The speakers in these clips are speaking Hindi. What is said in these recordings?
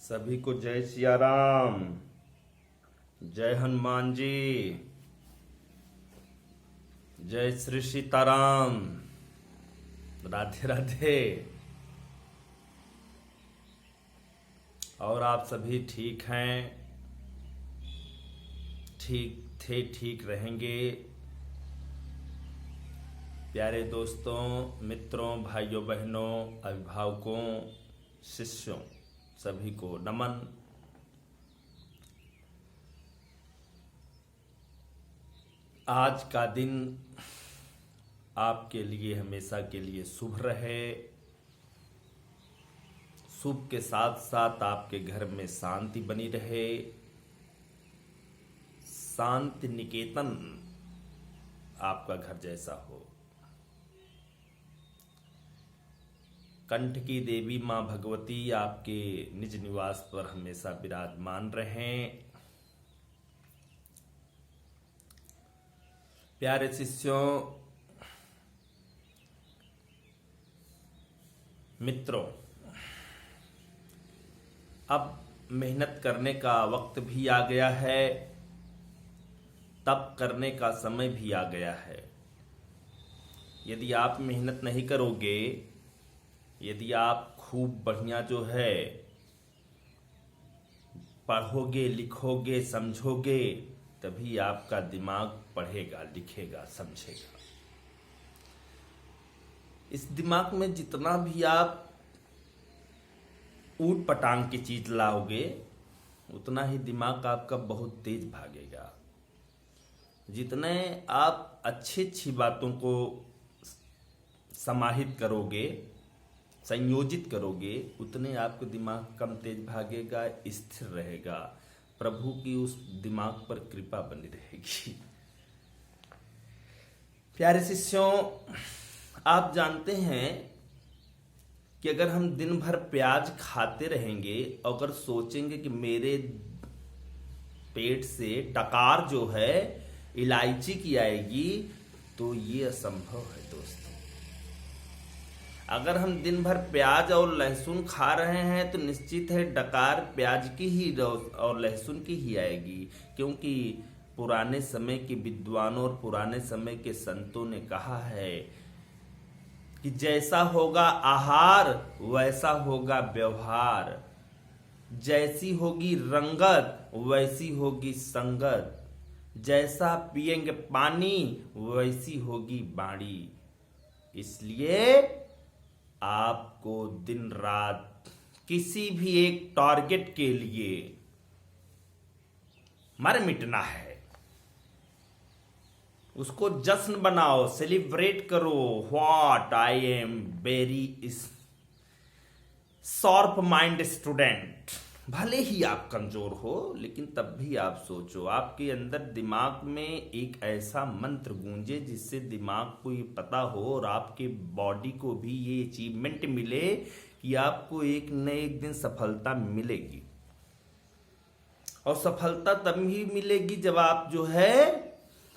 सभी को जय सिया राम। जय हनुमान जी। जय श्री सीताराम। राधे राधे। और आप सभी ठीक हैं, ठीक थे, ठीक रहेंगे। प्यारे दोस्तों, मित्रों, भाइयों बहनों, अभिभावकों, शिष्यों, सभी को नमन। आज का दिन आपके लिए हमेशा के लिए शुभ रहे। शुभ के साथ साथ आपके घर में शांति बनी रहे। शांति निकेतन आपका घर जैसा हो। कंठ की देवी मां भगवती आपके निज निवास पर हमेशा विराजमान रहें। प्यारे शिष्यों, मित्रों, अब मेहनत करने का वक्त भी आ गया है, तप करने का समय भी आ गया है। यदि आप मेहनत नहीं करोगे, यदि आप खूब बढ़िया जो है पढ़ोगे, लिखोगे, समझोगे, तभी आपका दिमाग पढ़ेगा, लिखेगा, समझेगा। इस दिमाग में जितना भी आप ऊट पटांग की चीज लाओगे, उतना ही दिमाग आपका बहुत तेज भागेगा। जितने आप अच्छी बातों को समाहित करोगे, संयोजित करोगे, उतने आपका दिमाग कम तेज भागेगा, स्थिर रहेगा। प्रभु की उस दिमाग पर कृपा बनी रहेगी। प्यारे शिष्यों, आप जानते हैं कि अगर हम दिन भर प्याज खाते रहेंगे, अगर सोचेंगे कि मेरे पेट से डकार जो है इलायची की आएगी, तो ये असंभव है दोस्तों। अगर हम दिन भर प्याज और लहसुन खा रहे हैं तो निश्चित है डकार प्याज की ही और लहसुन की ही आएगी, क्योंकि पुराने समय के विद्वानों और पुराने समय के संतों ने कहा है कि जैसा होगा आहार वैसा होगा व्यवहार, जैसी होगी रंगत वैसी होगी संगत, जैसा पिएंगे पानी वैसी होगी बाणी। इसलिए आपको दिन रात किसी भी एक टारगेट के लिए मर मिटना है। उसको जश्न बनाओ, सेलिब्रेट करो। What I am very sharp mind student. भले ही आप कमजोर हो, लेकिन तब भी आप सोचो, आपके अंदर दिमाग में एक ऐसा मंत्र गूंजे जिससे दिमाग को ये पता हो और आपके बॉडी को भी ये अचीवमेंट मिले कि आपको एक न एक दिन सफलता मिलेगी। और सफलता तब ही मिलेगी जब आप जो है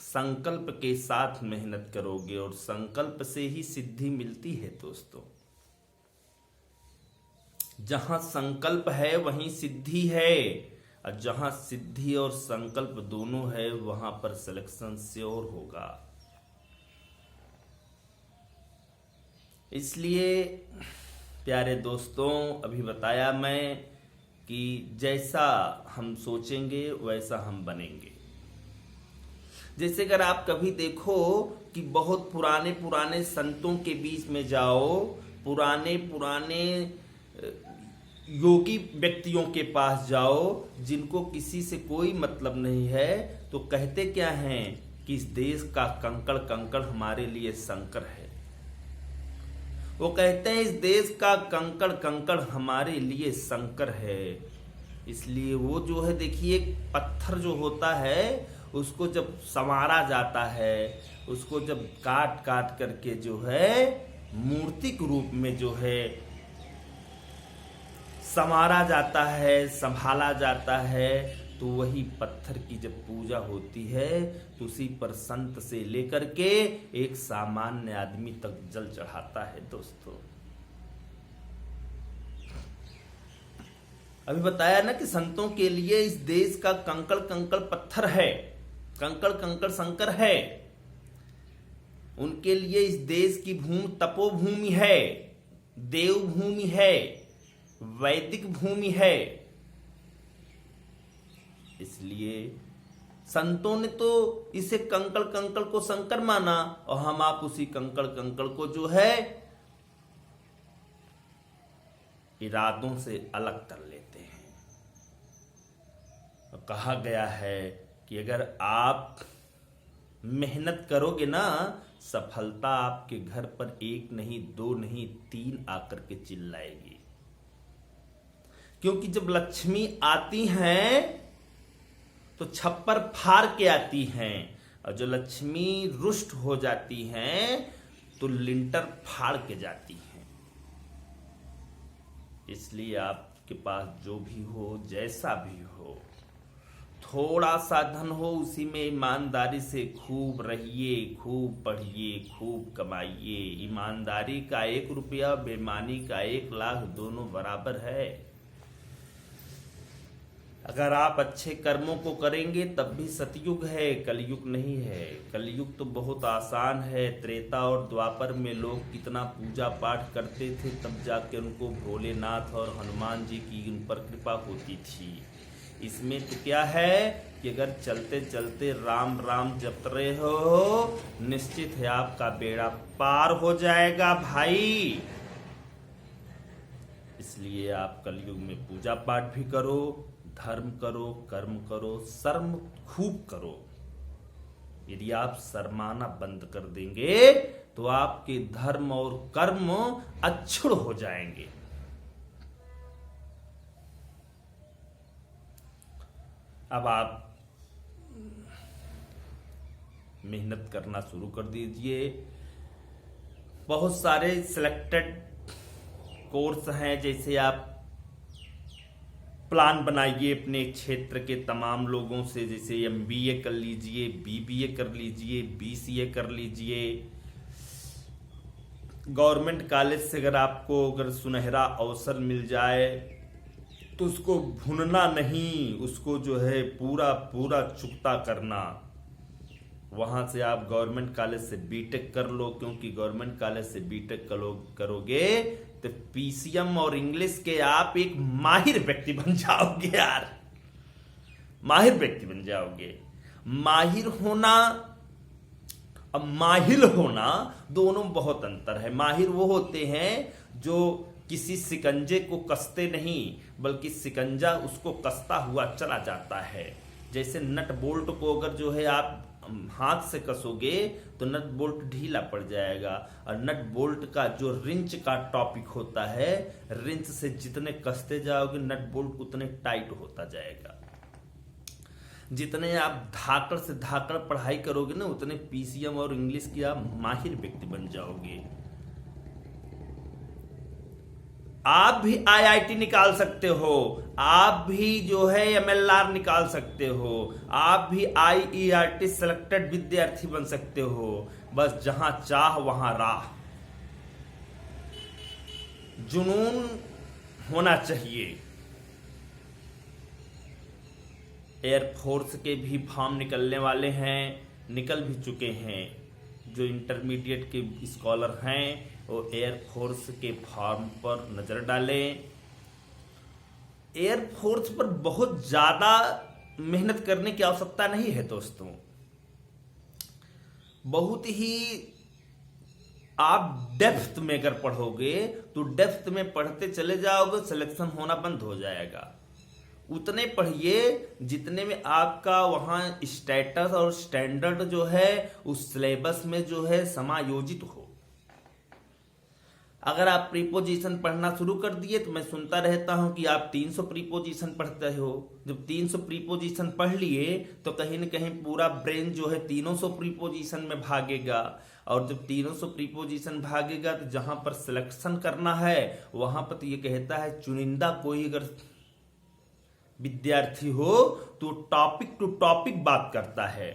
संकल्प के साथ मेहनत करोगे, और संकल्प से ही सिद्धि मिलती है दोस्तों। जहां संकल्प है वहीं सिद्धि है, और जहां सिद्धि और संकल्प दोनों है वहां पर सिलेक्शन श्योर होगा। इसलिए प्यारे दोस्तों, अभी बताया मैं कि जैसा हम सोचेंगे वैसा हम बनेंगे। जैसे अगर आप कभी देखो कि बहुत पुराने पुराने संतों के बीच में जाओ, पुराने पुराने योगी व्यक्तियों के पास जाओ, जिनको किसी से कोई मतलब नहीं है, तो कहते क्या हैं कि इस देश का कंकड़ कंकड़ हमारे लिए संकर है। वो कहते हैं इस देश का कंकड़ कंकड़ हमारे लिए संकर है। इसलिए वो जो है, देखिए, पत्थर जो होता है उसको जब संवारा जाता है, उसको जब काट काट करके जो है मूर्तिक रूप में जो है संवारा जाता है, संभाला जाता है, तो वही पत्थर की जब पूजा होती है तो उसी पर संत से लेकर के एक सामान्य आदमी तक जल चढ़ाता है दोस्तों। अभी बताया ना कि संतों के लिए इस देश का कंकड़ कंकड़ पत्थर है, कंकड़ कंकड़ शंकर है। उनके लिए इस देश की भूमि तपोभूमि है, देवभूमि है, वैदिक भूमि है। इसलिए संतों ने तो इसे कंकड़ कंकड़ को शंकर माना, और हम आप उसी कंकड़ कंकड़ को जो है इरादों से अलग कर लेते हैं। और कहा गया है कि अगर आप मेहनत करोगे ना, सफलता आपके घर पर एक नहीं, दो नहीं, तीन आकर के चिल्लाएगी। क्योंकि जब लक्ष्मी आती हैं तो छप्पर फाड़ के आती हैं, और जो लक्ष्मी रुष्ट हो जाती हैं तो लिंटर फाड़ के जाती हैं। इसलिए आपके पास जो भी हो, जैसा भी हो, थोड़ा सा धन हो, उसी में ईमानदारी से खूब रहिए, खूब पढ़िए, खूब कमाइए। ईमानदारी का 1 रुपया, बेईमानी का 1 लाख, दोनों बराबर है। अगर आप अच्छे कर्मों को करेंगे तब भी सतयुग है, कलयुग नहीं है। कलयुग तो बहुत आसान है। त्रेता और द्वापर में लोग कितना पूजा पाठ करते थे, तब जाके उनको भोलेनाथ और हनुमान जी की उन पर कृपा होती थी। इसमें तो क्या है कि अगर चलते चलते राम राम जप रहे हो, निश्चित है आपका बेड़ा पार हो जाएगा भाई। इसलिए आप कलयुग में पूजा पाठ भी करो, धर्म करो, कर्म करो, शर्म खूब करो। यदि आप शर्माना बंद कर देंगे तो आपके धर्म और कर्म अक्षुण हो जाएंगे। अब आप मेहनत करना शुरू कर दीजिए। बहुत सारे सिलेक्टेड कोर्स हैं, जैसे आप प्लान बनाइए अपने क्षेत्र के तमाम लोगों से, जैसे MBA कर लीजिए, BBA कर लीजिए, BCA कर लीजिए। गवर्नमेंट कॉलेज से अगर सुनहरा अवसर मिल जाए तो उसको भूनना नहीं, उसको जो है पूरा पूरा चुकता करना। वहां से आप गवर्नमेंट कॉलेज से बीटेक कर लो, क्योंकि गवर्नमेंट कॉलेज से बीटेक करोगे तो PCM और इंग्लिश के आप एक माहिर व्यक्ति बन जाओगे यार, माहिर व्यक्ति बन जाओगे। माहिर होना अब माहिर होना दोनों में बहुत अंतर है। माहिर वो होते हैं जो किसी शिकंजे को कसते नहीं, बल्कि शिकंजा उसको कसता हुआ चला जाता है। जैसे नट बोल्ट को अगर जो है आप हाथ से कसोगे तो नट बोल्ट ढीला पड़ जाएगा, और नट बोल्ट का जो रिंच का टॉपिक होता है, रिंच से जितने कसते जाओगे नट बोल्ट उतने टाइट होता जाएगा। जितने आप धाकड़ से धाकड़ पढ़ाई करोगे ना, उतने PCM और इंग्लिश की आप माहिर व्यक्ति बन जाओगे। आप भी IIT निकाल सकते हो, आप भी जो है MLR निकाल सकते हो, आप भी IERT सिलेक्टेड विद्यार्थी बन सकते हो। बस जहां चाह वहां राह, जुनून होना चाहिए। एयरफोर्स के भी फॉर्म निकलने वाले हैं, निकल भी चुके हैं। जो इंटरमीडिएट के स्कॉलर हैं वो एयरफोर्स के फॉर्म पर नजर डालें। एयरफोर्स पर बहुत ज्यादा मेहनत करने की आवश्यकता नहीं है दोस्तों। बहुत ही आप डेप्थ में अगर पढ़ोगे तो डेप्थ में पढ़ते चले जाओगे, सिलेक्शन होना बंद हो जाएगा। उतने पढ़िए जितने में आपका वहां स्टेटस और स्टैंडर्ड जो है उस सिलेबस में जो है समायोजित हो। अगर आप प्रीपोजिशन पढ़ना शुरू कर दिए तो मैं सुनता रहता हूं कि आप 300 प्रीपोजिशन पढ़ते हो। जब 300 प्रीपोजिशन पढ़ लिए तो कहीं न कहीं पूरा ब्रेन जो है 300 प्रीपोजिशन में भागेगा, और जब 300 प्रीपोजिशन भागेगा तो जहां पर सिलेक्शन करना है वहां पर तो ये कहता है चुनिंदा कोई अगर विद्यार्थी हो तो टॉपिक टू टॉपिक बात करता है।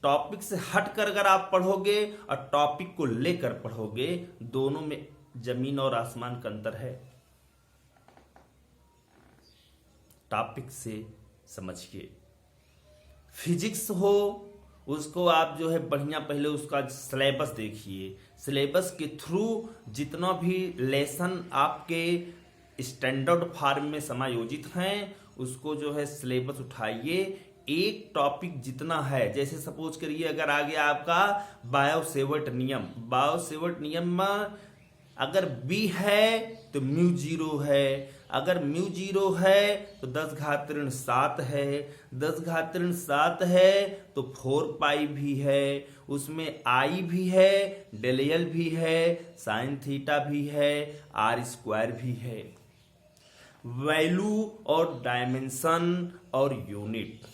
टॉपिक से हटकर अगर आप पढ़ोगे और टॉपिक को लेकर पढ़ोगे, दोनों में जमीन और आसमान का अंतर है। टॉपिक से समझिए। फिजिक्स हो उसको आप जो है बढ़िया पहले उसका सिलेबस देखिए, सिलेबस के थ्रू जितना भी लेसन आपके स्टैंडर्ड फॉर्म में समायोजित हैं उसको जो है सिलेबस उठाइए। एक टॉपिक जितना है, जैसे सपोज करिए अगर आ गया आपका बायो-सेवर्ट नियम, बायो-सेवर्ट नियम में अगर बी है तो म्यू 0 है, अगर म्यू 0 है तो 10 घात ऋण 7 है, 10 घात ऋण 7 है तो 4 पाई भी है, उसमें आई भी है, डेल एल भी है, साइन थीटा भी है, आर स्क्वायर भी है। वैल्यू और डायमेंशन और यूनिट,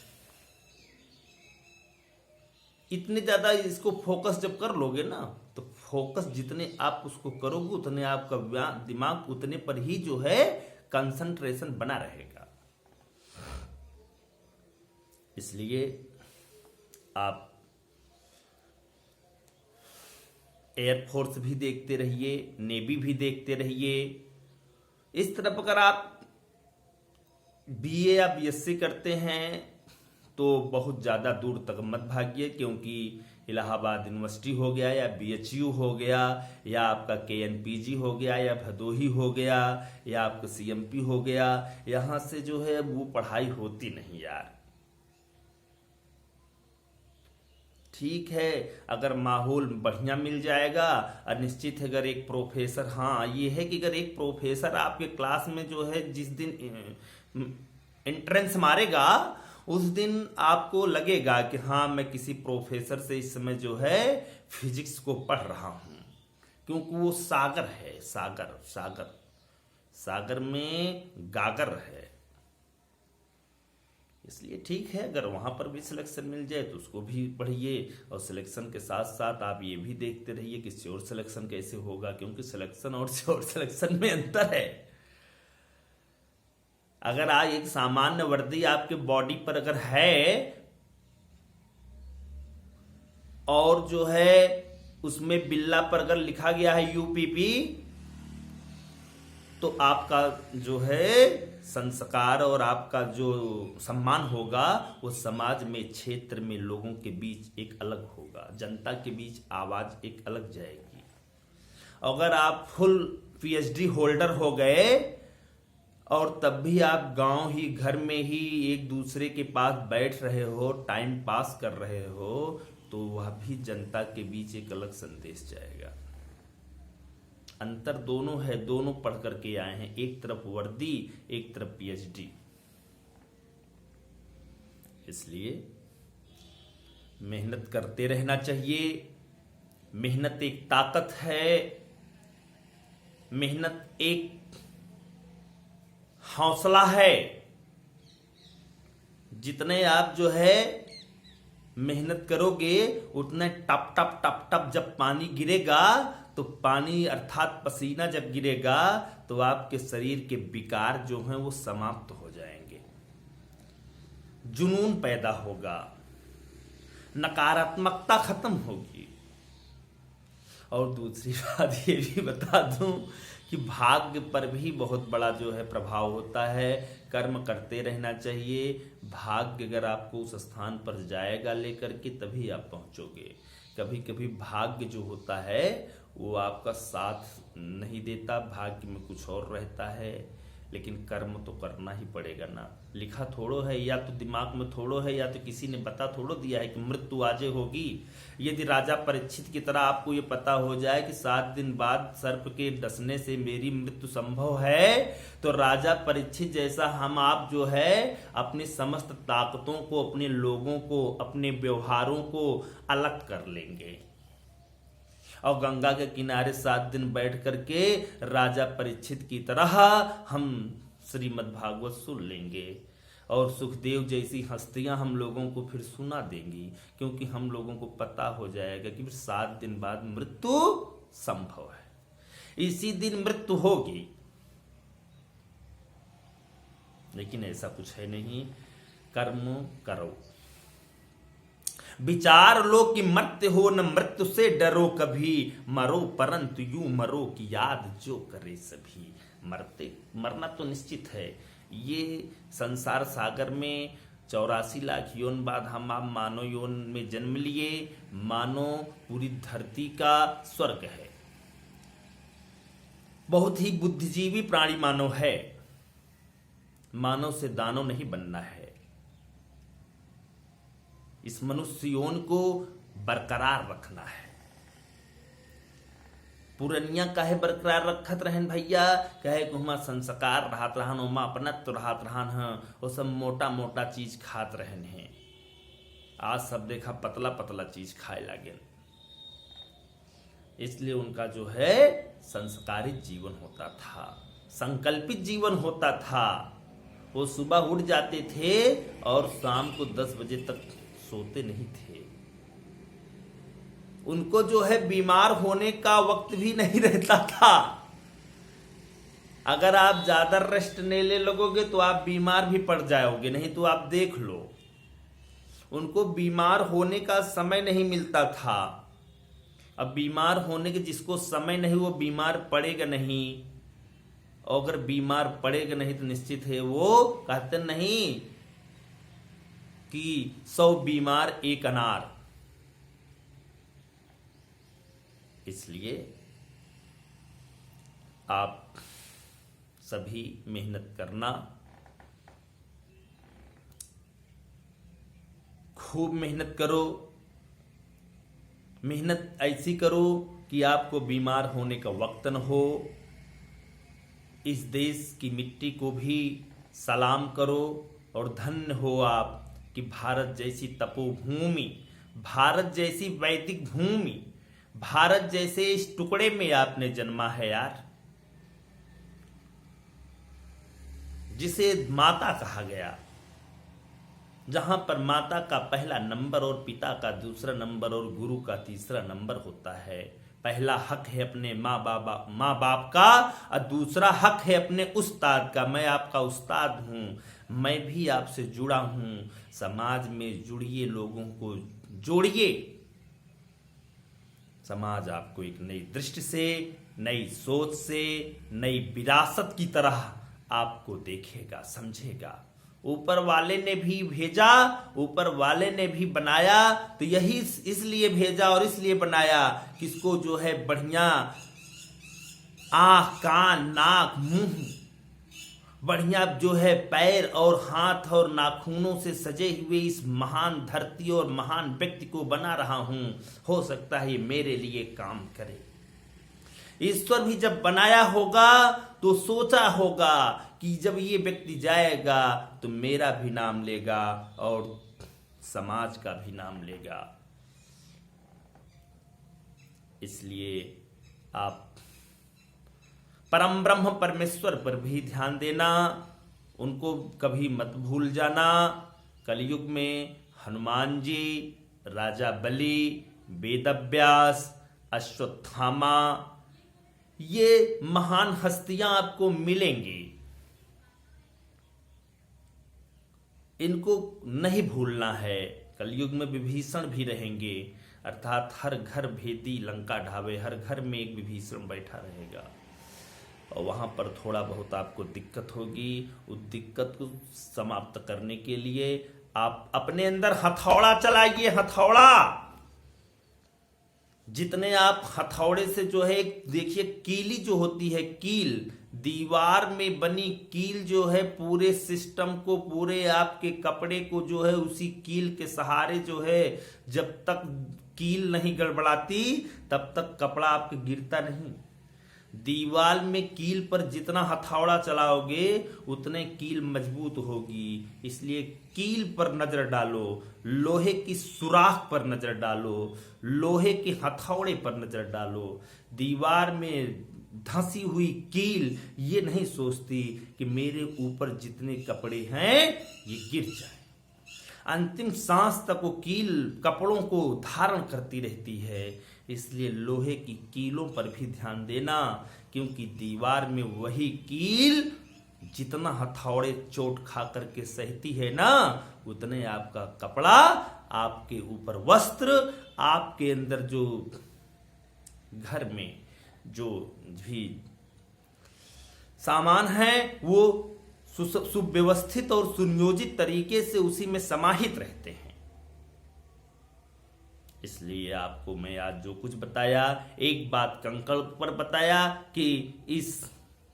इतने ज्यादा इसको फोकस जब कर लोगे ना तो फोकस जितने आप उसको करोगे उतने आपका दिमाग उतने पर ही जो है कंसंट्रेशन बना रहेगा। इसलिए आप एयरफोर्स भी देखते रहिए, नेवी भी देखते रहिए। इस तरफ अगर आप बीए या बीएससी करते हैं तो बहुत ज़्यादा दूर तक मत भागिए, क्योंकि इलाहाबाद यूनिवर्सिटी हो गया या बीएचयू हो गया या आपका केएनपीजी हो गया या भदोही हो गया या आपका सीएमपी हो गया, यहाँ से जो है वो पढ़ाई होती नहीं यार। ठीक है, अगर माहौल बढ़िया मिल जाएगा और निश्चित है अगर एक प्रोफेसर, हाँ ये है कि अगर एक प्रोफेसर आपके क्लास में जो है जिस दिन एंट्रेंस मारेगा उस दिन आपको लगेगा कि हाँ मैं किसी प्रोफेसर से इस समय जो है फिजिक्स को पढ़ रहा हूं, क्योंकि वो सागर है, सागर सागर सागर में गागर है। इसलिए ठीक है, अगर वहां पर भी सिलेक्शन मिल जाए तो उसको भी पढ़िए, और सिलेक्शन के साथ साथ आप ये भी देखते रहिए कि श्योर सिलेक्शन कैसे होगा, क्योंकि सिलेक्शन और श्योर सिलेक्शन में अंतर है। अगर आज एक सामान्य वर्दी आपके बॉडी पर अगर है और जो है उसमें बिल्ला पर अगर लिखा गया है यूपीपी, तो आपका जो है संस्कार और आपका जो सम्मान होगा वो समाज में, क्षेत्र में, लोगों के बीच एक अलग होगा, जनता के बीच आवाज एक अलग जाएगी। अगर आप फुल पीएचडी होल्डर हो गए और तब भी आप गांव ही घर में ही एक दूसरे के पास बैठ रहे हो, टाइम पास कर रहे हो, तो वह भी जनता के बीच एक अलग संदेश जाएगा। अंतर दोनों है, दोनों पढ़ करके आए हैं, एक तरफ वर्दी एक तरफ पीएचडी। इसलिए मेहनत करते रहना चाहिए। मेहनत एक ताकत है, मेहनत एक हौसला है। जितने आप जो है मेहनत करोगे उतने टप टप टप टप जब पानी गिरेगा, तो पानी अर्थात पसीना जब गिरेगा तो आपके शरीर के विकार जो हैं वो समाप्त हो जाएंगे, जुनून पैदा होगा, नकारात्मकता खत्म होगी। और दूसरी बात ये भी बता दूं कि भाग्य पर भी बहुत बड़ा जो है प्रभाव होता है। कर्म करते रहना चाहिए। भाग्य अगर आपको उस स्थान पर जाएगा लेकर के तभी आप पहुंचोगे। कभी कभी भाग्य जो होता है वो आपका साथ नहीं देता, भाग्य में कुछ और रहता है, लेकिन कर्म तो करना ही पड़ेगा ना। लिखा थोड़ो है, या तो दिमाग में थोड़ो है, या तो किसी ने बता थोड़ो दिया है कि मृत्यु आजे होगी। यदि राजा परीक्षित की तरह आपको ये पता हो जाए कि 7 दिन बाद सर्प के डसने से मेरी मृत्यु संभव है, तो राजा परीक्षित जैसा हम आप जो है अपनी समस्त ताकतों को, अपने लोगों को, अपने व्यवहारों को अलग कर लेंगे और गंगा के किनारे 7 दिन बैठ करके राजा परीक्षित की तरह हम श्रीमद् भागवत सुन लेंगे, और सुखदेव जैसी हस्तियां हम लोगों को फिर सुना देंगी, क्योंकि हम लोगों को पता हो जाएगा कि 7 दिन बाद मृत्यु संभव है, इसी दिन मृत्यु होगी। लेकिन ऐसा कुछ है नहीं। कर्म करो, विचार लो कि मर्त्य हो न मृत्यु से डरो कभी, मरो परंतु यूं मरो कि याद जो करे सभी। मरना तो निश्चित है, ये संसार सागर में 84 लाख योन बाद हम आप मानव योन में जन्म लिए, मानो पूरी धरती का स्वर्ग है। बहुत ही बुद्धिजीवी प्राणी मानव है। मानव से दानव नहीं बनना है। इस मनुष्य योन को बरकरार रखना है। पुरनिया काहे बरकरार रखत रहन भैया, कहे कि हुमा संस्कार रहत रहन, हुमा अपनत्व रहत रहन है, वो सब मोटा मोटा चीज खात रहन है। आज सब देखा पतला पतला चीज खाए लागे, इसलिए उनका जो है संस्कारित जीवन होता था, संकल्पित जीवन होता था। वो सुबह उठ जाते थे और शाम को 10 बजे तक सोते नहीं थे। उनको जो है बीमार होने का वक्त भी नहीं रहता था। अगर आप ज्यादा रेस्ट नहीं ले लगोगे तो आप बीमार भी पड़ जाओगे, नहीं तो आप देख लो, उनको बीमार होने का समय नहीं मिलता था। अब बीमार होने के जिसको समय नहीं वो बीमार पड़ेगा नहीं, और अगर बीमार पड़ेगा नहीं तो निश्चित है वो कहते नहीं कि 100 बीमार एक अनार। इसलिए आप सभी मेहनत करना, खूब मेहनत करो। मेहनत ऐसी करो कि आपको बीमार होने का वक्त न हो। इस देश की मिट्टी को भी सलाम करो और धन्य हो आप कि भारत जैसी तपोभूमि, भारत जैसी वैदिक भूमि, भारत जैसे इस टुकड़े में आपने जन्मा है यार, जिसे माता कहा गया, जहां पर माता का पहला नंबर और पिता का दूसरा नंबर और गुरु का तीसरा नंबर होता है। पहला हक है अपने माँ बाप का और दूसरा हक है अपने उस्ताद का। मैं आपका उस्ताद हूं, मैं भी आपसे जुड़ा हूं। समाज में जुड़िए, लोगों को जोड़िए। समाज आपको एक नई दृष्टि से, नई सोच से, नई विरासत की तरह आपको देखेगा, समझेगा। ऊपर वाले ने भी भेजा, ऊपर वाले ने भी बनाया, तो यही इसलिए भेजा और इसलिए बनाया कि इसको जो है बढ़िया आंख, कान, नाक, मुंह, बढ़िया जो है पैर और हाथ और नाखूनों से सजे हुए इस महान धरती और महान व्यक्ति को बना रहा हूं। हो सकता है ये मेरे लिए काम करे। ईश्वर भी जब बनाया होगा तो सोचा होगा कि जब ये व्यक्ति जाएगा तो मेरा भी नाम लेगा और समाज का भी नाम लेगा। इसलिए आप परम ब्रह्म परमेश्वर पर भी ध्यान देना, उनको कभी मत भूल जाना। कलयुग में हनुमान जी, राजा बलि, वेदव्यास, अश्वत्थामा, ये महान हस्तियां आपको मिलेंगी। इनको नहीं भूलना है। कलयुग में विभीषण भी रहेंगे, अर्थात हर घर भेदी लंका ढावे, हर घर में एक विभीषण बैठा रहेगा और वहां पर थोड़ा बहुत आपको दिक्कत होगी। उस दिक्कत को समाप्त करने के लिए आप अपने अंदर हथौड़ा चलाइए, हथौड़ा। जितने आप हथौड़े से जो है, देखिए कीली जो होती है, कील, दीवार में बनी कील जो है पूरे सिस्टम को, पूरे आपके कपड़े को जो है उसी कील के सहारे जो है, जब तक कील नहीं गड़बड़ाती तब तक कपड़ा आपके गिरता नहीं। दीवार में कील पर जितना हथौड़ा चलाओगे उतने कील मजबूत होगी। इसलिए कील पर नजर डालो, लोहे की सुराख पर नजर डालो, लोहे के हथौड़े पर नजर डालो। दीवार में धंसी हुई कील ये नहीं सोचती कि मेरे ऊपर जितने कपड़े हैं ये गिर जाए। अंतिम सांस तक वो कील कपड़ों को धारण करती रहती है। इसलिए लोहे की कीलों पर भी ध्यान देना, क्योंकि दीवार में वही कील जितना हथौड़े चोट खा करके सहती है ना, उतने आपका कपड़ा, आपके ऊपर वस्त्र, आपके अंदर जो घर में जो भी सामान है वो सुव्यवस्थित और सुनियोजित तरीके से उसी में समाहित रहते हैं। इसलिए आपको मैं आज जो कुछ बताया, एक बात कंकड़ पर बताया कि इस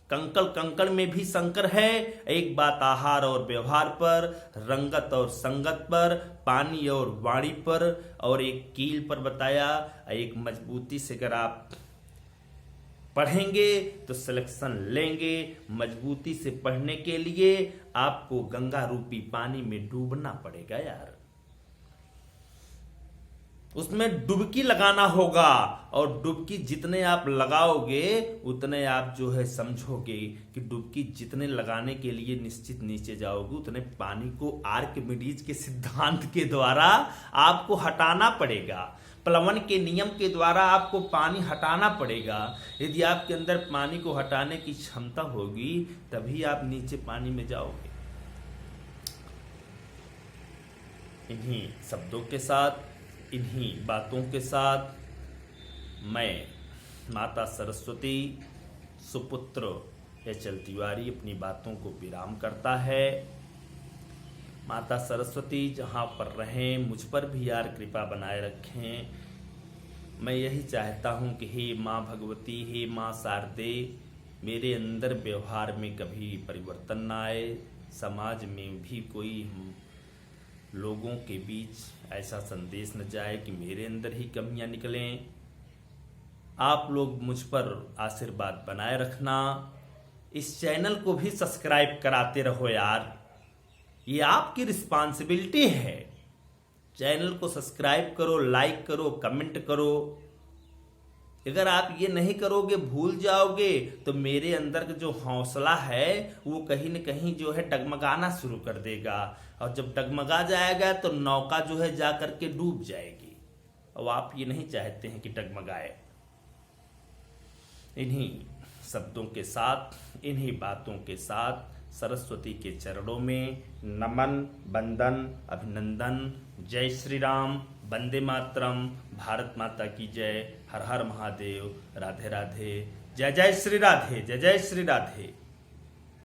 कंकड़ में भी शंकर है, एक बात आहार और व्यवहार पर, रंगत और संगत पर, पानी और वाणी पर, और एक कील पर बताया। एक मजबूती से अगर आप पढ़ेंगे तो सिलेक्शन लेंगे। मजबूती से पढ़ने के लिए आपको गंगा रूपी पानी में डूबना पड़ेगा यार, उसमें डुबकी लगाना होगा। और डुबकी जितने आप लगाओगे उतने आप जो है समझोगे कि डुबकी जितने लगाने के लिए निश्चित नीचे जाओगे उतने पानी को आर्किमिडीज के सिद्धांत के द्वारा आपको हटाना पड़ेगा। प्लवन के नियम के द्वारा आपको पानी हटाना पड़ेगा। यदि आपके अंदर पानी को हटाने की क्षमता होगी तभी आप नीचे पानी में जाओगे। इन्हीं शब्दों के साथ, इन्हीं बातों के साथ मैं माता सरस्वती सुपुत्र एचएल तिवारी अपनी बातों को विराम करता है। माता सरस्वती जहाँ पर रहें मुझ पर भी यार कृपा बनाए रखें। मैं यही चाहता हूँ कि हे माँ भगवती, हे माँ शारदे, मेरे अंदर व्यवहार में कभी परिवर्तन ना आए, समाज में भी कोई लोगों के बीच ऐसा संदेश न जाए कि मेरे अंदर ही कमियां निकलें। आप लोग मुझ पर आशीर्वाद बनाए रखना। इस चैनल को भी सब्सक्राइब कराते रहो यार, ये आपकी रिस्पॉन्सिबिलिटी है। चैनल को सब्सक्राइब करो, लाइक करो, कमेंट करो। अगर आप ये नहीं करोगे, भूल जाओगे, तो मेरे अंदर का जो हौसला है वो कहीं न कहीं जो है डगमगाना शुरू कर देगा। और जब डगमगा जाएगा तो नौका जो है जा करके डूब जाएगी। और आप ये नहीं चाहते हैं कि डगमगाए। इन्हीं शब्दों के साथ, इन्हीं बातों के साथ सरस्वती के चरणों में नमन, वंदन, अभिनंदन। जय श्री राम, वंदे मातरम, भारत माता की जय, हर हर महादेव, राधे राधे, जय जय श्री राधे, जय जय श्री राधे।